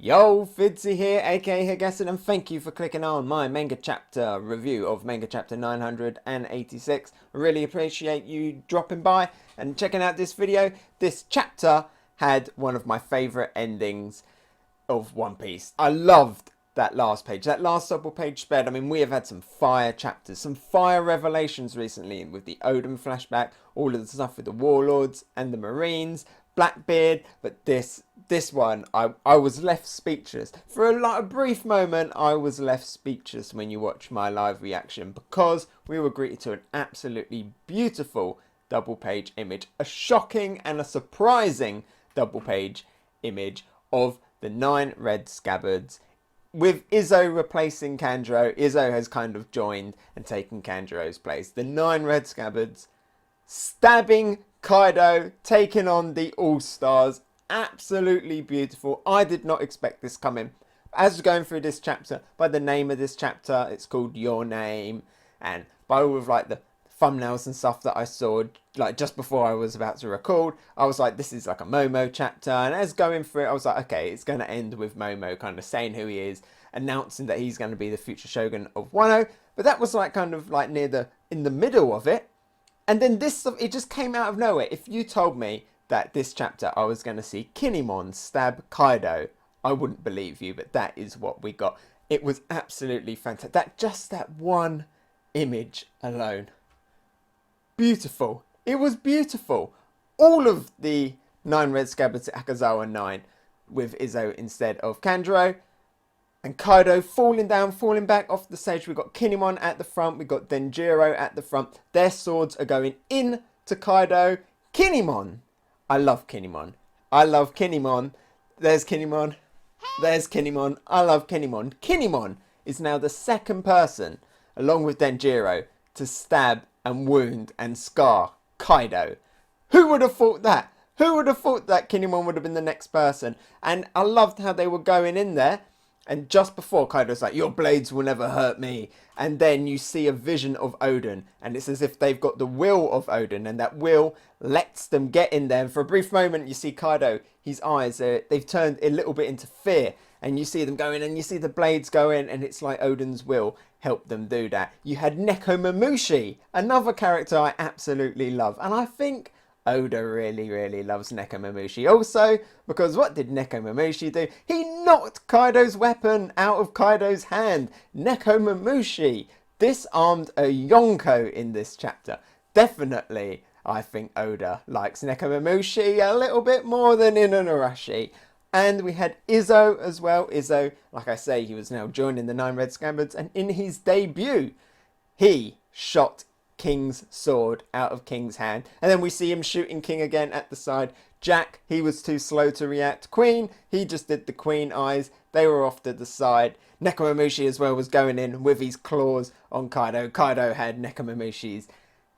Yo, Fidzy here, aka Hegassen, and thank you for clicking on my manga chapter review of manga chapter 986. I really appreciate you dropping by and checking out this video. This chapter had one of my favourite endings of One Piece. I loved that last page, that last double page spread. I mean, we have had some fire chapters, some fire revelations recently with the Oden flashback, all of the stuff with the warlords and the marines, Blackbeard, but this one, I was left speechless. For a brief moment, I was left speechless when you watch my live reaction, because we were greeted to an absolutely beautiful double page image, a shocking and a surprising double page image of the 9 Red Scabbards, with Izzo replacing Kanjuro. Izzo has kind of joined and taken Kanjuro's place. The 9 Red Scabbards stabbing Kaido, taking on the All-Stars. Absolutely beautiful. I did not expect this coming. As we're going through this chapter, by the name of this chapter, it's called Your Name, and by all of like the thumbnails and stuff that I saw like just before I was about to record, I was like, this is like a Momo chapter. And as going through it, I was like, okay, it's going to end with Momo kind of saying who he is, announcing that he's going to be the future shogun of Wano. But that was like kind of like in the middle of it. And then this, it just came out of nowhere. If you told me that this chapter I was going to see Kinemon stab Kaido, I wouldn't believe you, but that is what we got. It was absolutely fantastic. Just that one image alone. Beautiful. It was beautiful. All of the 9 Red Scabbards at Akazaya Nine with Izzo instead of Kanjuro. And Kaido falling down, falling back off the stage. We've got Kinemon at the front. We've got Denjiro at the front. Their swords are going in to Kaido. Kinemon. I love Kinemon. I love Kinemon. There's Kinemon. There's Kinemon. I love Kinemon. Kinemon is now the second person, along with Denjiro, to stab and wound and scar Kaido. Who would have thought that? Who would have thought that Kinemon would have been the next person? And I loved how they were going in there. And just before, Kaido's like, your blades will never hurt me. And then you see a vision of Oden. And it's as if they've got the will of Oden. And that will lets them get in there. And for a brief moment, you see Kaido, his eyes, they've turned a little bit into fear. And you see them going, and you see the blades go in. And it's like Oden's will helped them do that. You had Nekomamushi, another character I absolutely love. And I think Oda really loves Nekomamushi also, because what did Nekomamushi do? He knocked Kaido's weapon out of Kaido's hand. Nekomamushi disarmed a Yonko in this chapter. Definitely, I think Oda likes Nekomamushi a little bit more than Inuarashi. And we had Izzo as well. Izzo, like I say, he was now joining the 9 Red Scabbards, and in his debut, he shot King's sword out of King's hand. And then we see him shooting King again at the side. Jack, he was too slow to react. Queen, he just did the Queen eyes. They were off to the side. Nekomamushi as well was going in with his claws on Kaido. Kaido had Nekomamushi's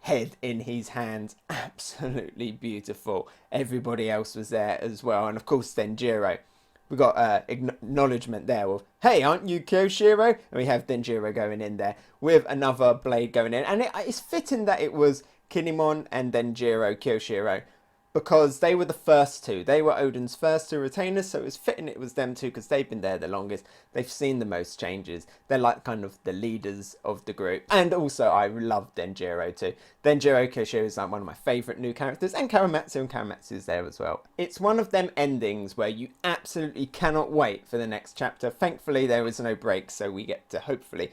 head in his hands. Absolutely beautiful. Everybody else was there as well. And of course Denjiro. We got acknowledgement there of, hey, aren't you Kyoshiro? And we have Denjiro going in there with another blade going in. And it's fitting that it was Kinemon and Denjiro Kyoshiro, because they were the first two. They were Oden's first two retainers, so it was fitting it was them two, because they've been there the longest. They've seen the most changes. They're like kind of the leaders of the group. And also, I love Denjiro too. Denjiro Kyoshiro is like one of my favourite new characters, and Karamatsu is there as well. It's one of them endings where you absolutely cannot wait for the next chapter. Thankfully, there is no break, so we get to hopefully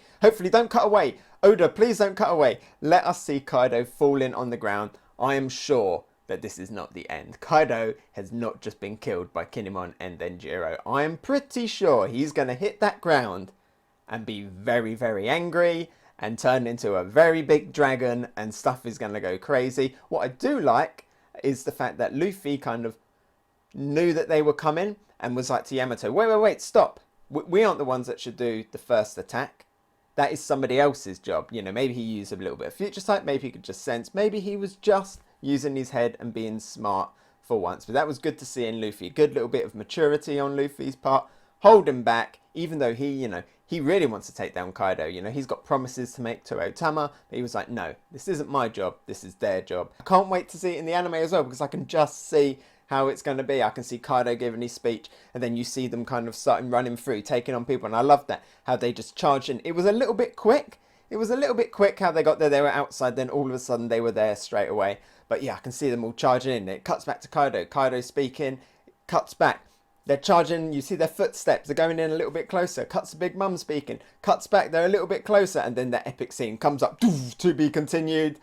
don't cut away. Oda, please don't cut away. Let us see Kaido falling on the ground. I am sure that this is not the end. Kaido has not just been killed by Kinemon and Denjiro. I am pretty sure he's going to hit that ground and be very angry and turn into a very big dragon, and stuff is going to go crazy. What I do like is the fact that Luffy kind of knew that they were coming and was like to Yamato, wait, stop. We aren't the ones that should do the first attack. That is somebody else's job. You know, maybe he used a little bit of future sight, maybe he could just sense, maybe he was just using his head and being smart for once. But that was good to see in Luffy. A good little bit of maturity on Luffy's part. Hold him back, even though he really wants to take down Kaido. You know, he's got promises to make to Otama, but he was like, no, this isn't my job, this is their job. I can't wait to see it in the anime as well, because I can just see how it's going to be. I can see Kaido giving his speech, and then you see them kind of starting running through, taking on people, and I love that, how they just charged in. It was a little bit quick. It was a little bit quick how they got there. They were outside, then all of a sudden they were there straight away. But yeah, I can see them all charging in. It cuts back to Kaido. Kaido speaking, cuts back. They're charging, you see their footsteps, they're going in a little bit closer. Cuts to Big Mum speaking, cuts back, they're a little bit closer, and then that epic scene comes up, to be continued.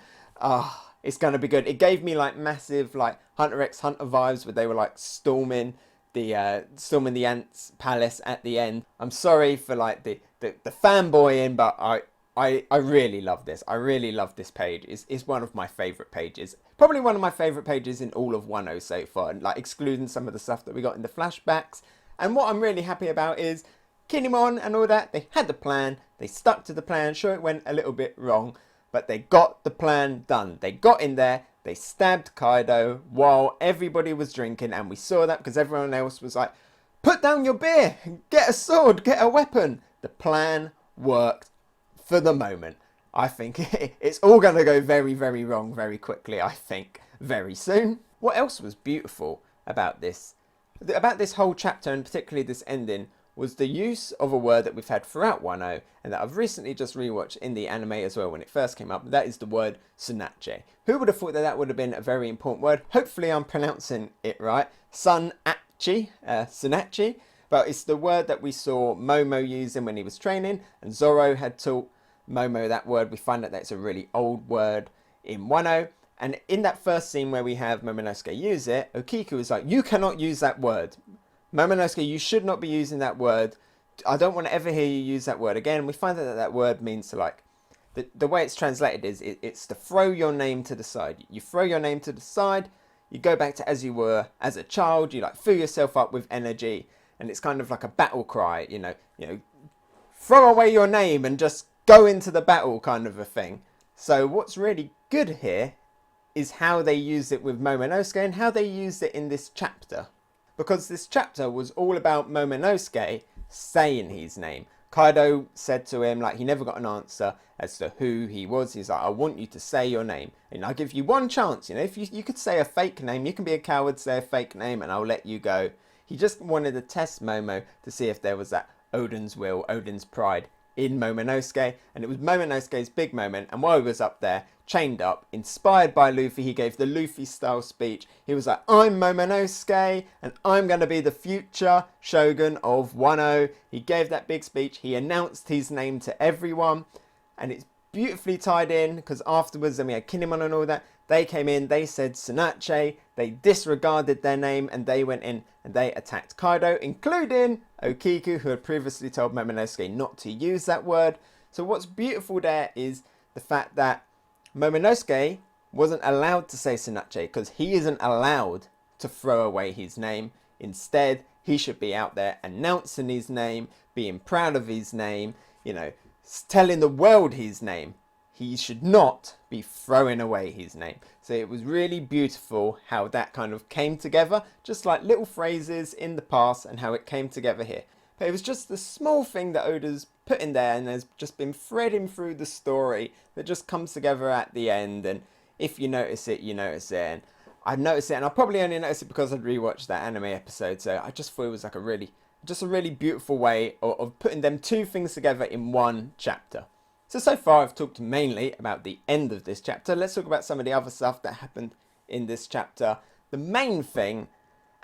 It's going to be good. It gave me like massive like Hunter x Hunter vibes where they were like storming the Ants Palace at the end. I'm sorry for like the fanboying, but I really love this. I really love this page. It's one of my favourite pages. Probably one of my favourite pages in all of Wano so far, like excluding some of the stuff that we got in the flashbacks. And what I'm really happy about is Kinemon and all that, they had the plan, they stuck to the plan. Sure, it went a little bit wrong, but they got the plan done. They got in there, they stabbed Kaido while everybody was drinking, and we saw that because everyone else was like, put down your beer, get a sword, get a weapon. The plan worked for the moment. I think it's all going to go very, very wrong very quickly, I think, very soon. What else was beautiful about this whole chapter, and particularly this ending, was the use of a word that we've had throughout Wano, and that I've recently just rewatched in the anime as well when it first came up. That is the word SUNACCHI. Who would have thought that that would have been a very important word? Hopefully I'm pronouncing it right. SUNACCHI, SUNACCHI. But it's the word that we saw Momo using when he was training, and Zoro had taught Momo that word. We find out that it's a really old word in Wano. And in that first scene where we have Momonosuke use it, Okiku is like, you cannot use that word. Momonosuke, you should not be using that word. I don't want to ever hear you use that word again. We find out that that word means to like, the way it's translated is it's to throw your name to the side. You throw your name to the side, you go back to as you were as a child, you like fill yourself up with energy, and it's kind of like a battle cry, you know, throw away your name and just go into the battle kind of a thing. So what's really good here is how they use it with Momonosuke and how they used it in this chapter. Because this chapter was all about Momonosuke saying his name. Kaido said to him, like, he never got an answer as to who he was. He's like, I want you to say your name. And I'll give you one chance. You know, if you could say a fake name, you can be a coward, say a fake name, and I'll let you go. He just wanted to test Momo to see if there was that Odin's will, Odin's pride in Momonosuke. And it was Momonosuke's big moment. And while he was up there, chained up, inspired by Luffy, he gave the Luffy style speech. He was like, I'm Momonosuke and I'm going to be the future shogun of Wano. He gave that big speech. He announced his name to everyone. And it's beautifully tied in because afterwards, then we had Kinemon and all that. They came in, they said SUNACCHI, they disregarded their name, and they went in and they attacked Kaido, including Okiku, who had previously told Momonosuke not to use that word. So what's beautiful there is the fact that Momonosuke wasn't allowed to say SUNACCHI because he isn't allowed to throw away his name. Instead, he should be out there announcing his name, being proud of his name, you know, telling the world his name. He should not be throwing away his name. So it was really beautiful how that kind of came together, just like little phrases in the past and how it came together here. But it was just the small thing that Oda's put in there and has just been threading through the story that just comes together at the end. And if you notice it, you notice it. And I noticed it, and I probably only noticed it because I'd rewatched that anime episode. So I just thought it was like a really beautiful way of putting them two things together in one chapter. So far I've talked mainly about the end of this chapter. Let's talk about some of the other stuff that happened in this chapter. The main thing,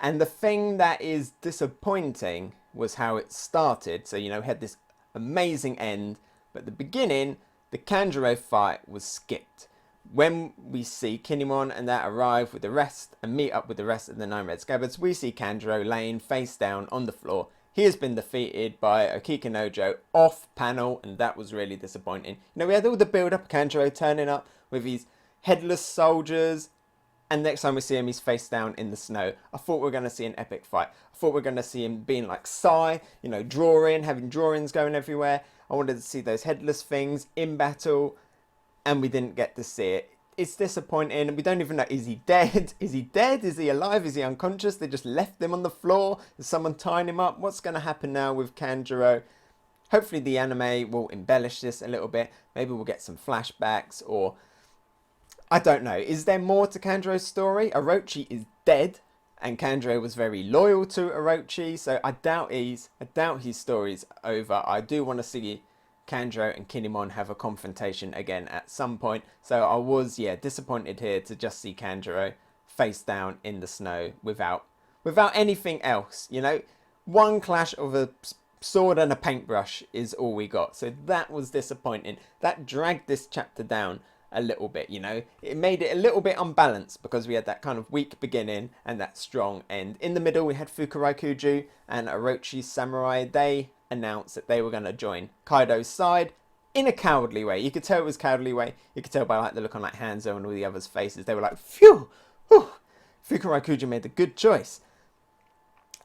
and the thing that is disappointing, was how it started. So, you know, we had this amazing end, but the beginning, the Kanjuro fight was skipped. When we see Kinemon and that arrive with the rest and meet up with the rest of the 9 Red Scabbards, we see Kanjuro laying face down on the floor. He has been defeated by Okikanojo off panel, and that was really disappointing. You know, we had all the build up, Kanjuro turning up with his headless soldiers, and next time we see him, he's face down in the snow. I thought we were going to see an epic fight. I thought we were going to see him being like Sai, you know, drawing, having drawings going everywhere. I wanted to see those headless things in battle, and we didn't get to see it. It's disappointing. We don't even know, is he dead? Is he dead? Is he alive? Is he unconscious? They just left him on the floor. Is someone tying him up? What's going to happen now with Kanjuro? Hopefully the anime will embellish this a little bit. Maybe we'll get some flashbacks, or I don't know. Is there more to Kanjuro's story? Orochi is dead. And Kanjuro was very loyal to Orochi, so I doubt his story's over. I do want to see Kanjuro and Kinemon have a confrontation again at some point. So I was, disappointed here to just see Kanjuro face down in the snow without anything else. You know, one clash of a sword and a paintbrush is all we got. So that was disappointing. That dragged this chapter down a little bit, you know. It made it a little bit unbalanced because we had that kind of weak beginning and that strong end. In the middle we had Fukurokuju and Orochi's samurai. They announced that they were going to join Kaido's side in a cowardly way. You could tell it was cowardly way. You could tell by like the look on like Hanzo and all the others' faces. They were like, phew, whew. Fukurokuju made a good choice.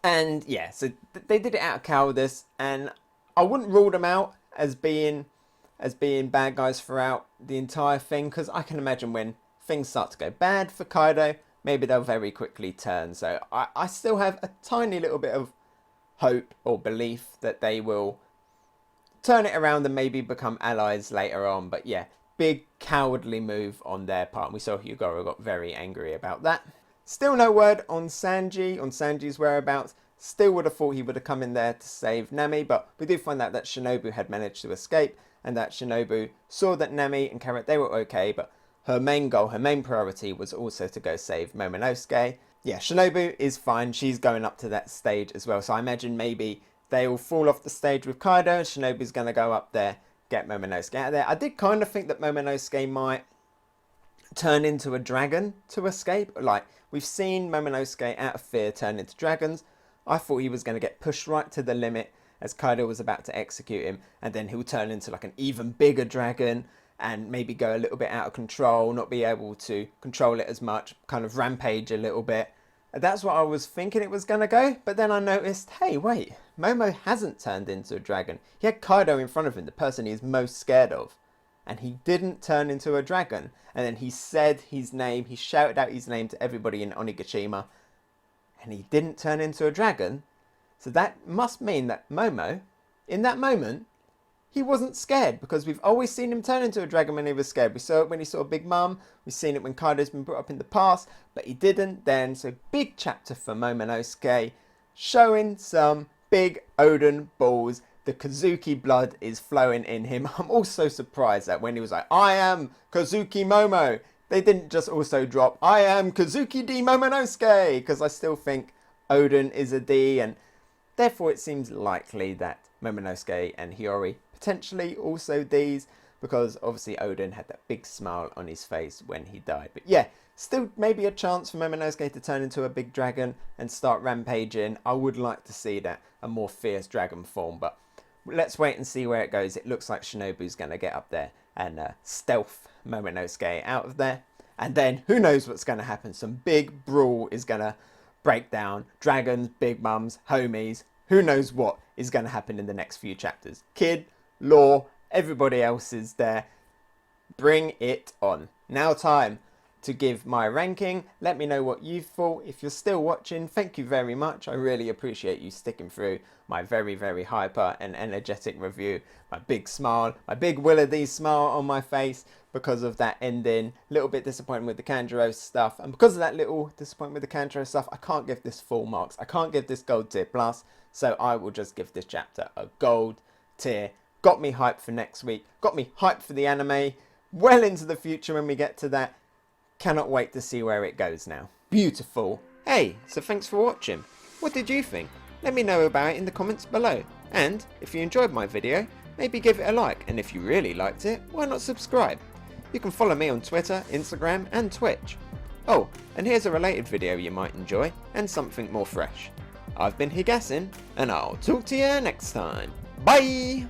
And yeah, so they did it out of cowardice, and I wouldn't rule them out as being bad guys throughout the entire thing, because I can imagine when things start to go bad for Kaido, maybe they'll very quickly turn. So I still have a tiny little bit of hope or belief that they will turn it around and maybe become allies later on. But yeah, big cowardly move on their part. We saw Hyogoro got very angry about that. Still no word on Sanji's whereabouts. Still would have thought he would have come in there to save Nami, but we did find out that Shinobu had managed to escape, and that Shinobu saw that Nami and Carrot, they were okay, but her main goal, her main priority was also to go save Momonosuke. Yeah, Shinobu is fine. She's going up to that stage as well. So I imagine maybe they will fall off the stage with Kaido, and Shinobu's going to go up there, get Momonosuke out of there. I did kind of think that Momonosuke might turn into a dragon to escape. Like, we've seen Momonosuke out of fear turn into dragons. I thought he was going to get pushed right to the limit as Kaido was about to execute him, and then he'll turn into like an even bigger dragon and maybe go a little bit out of control, not be able to control it as much, kind of rampage a little bit. That's what I was thinking it was going to go, but then I noticed, hey, wait, Momo hasn't turned into a dragon. He had Kaido in front of him, the person he's most scared of, and he didn't turn into a dragon. And then he said his name, he shouted out his name to everybody in Onigashima, and he didn't turn into a dragon. So that must mean that Momo, in that moment, he wasn't scared, because we've always seen him turn into a dragon when he was scared. We saw it when he saw Big Mom, we've seen it when Kaido's been brought up in the past, but he didn't then. So big chapter for Momonosuke, showing some big Oden balls. The Kazuki blood is flowing in him. I'm also surprised that when he was like, I am Kazuki Momo, they didn't just also drop, I am Kazuki D Momonosuke, because I still think Oden is a D, and therefore it seems likely that Momonosuke and Hiyori potentially also Ds, because obviously Oden had that big smile on his face when he died. But yeah, still maybe a chance for Momonosuke to turn into a big dragon and start rampaging. I would like to see that, a more fierce dragon form, but let's wait and see where it goes. It looks like Shinobu's going to get up there and stealth Momonosuke out of there. And then who knows what's going to happen. Some big brawl is going to break down. Dragons, big mums, homies. Who knows what is going to happen in the next few chapters. Kid, Law, everybody else is there. Bring it on. Now time to give my ranking. Let me know what you thought. If you're still watching, thank you very much. I really appreciate you sticking through my very, very hyper and energetic review. My big smile, my big Willa D smile on my face because of that ending. A little bit disappointed with the Kanjuro stuff. And because of that little disappointment with the Kanjuro stuff, I can't give this full marks. I can't give this gold tier plus. So I will just give this chapter a gold tier. Got me hyped for next week. Got me hyped for the anime. Well into the future when we get to that. Cannot wait to see where it goes now. Beautiful. Hey, so thanks for watching. What did you think? Let me know about it in the comments below. And if you enjoyed my video, maybe give it a like. And if you really liked it, why not subscribe? You can follow me on Twitter, Instagram and Twitch. Oh, and here's a related video you might enjoy and something more fresh. I've been Hegassen, and I'll talk to you next time. Bye!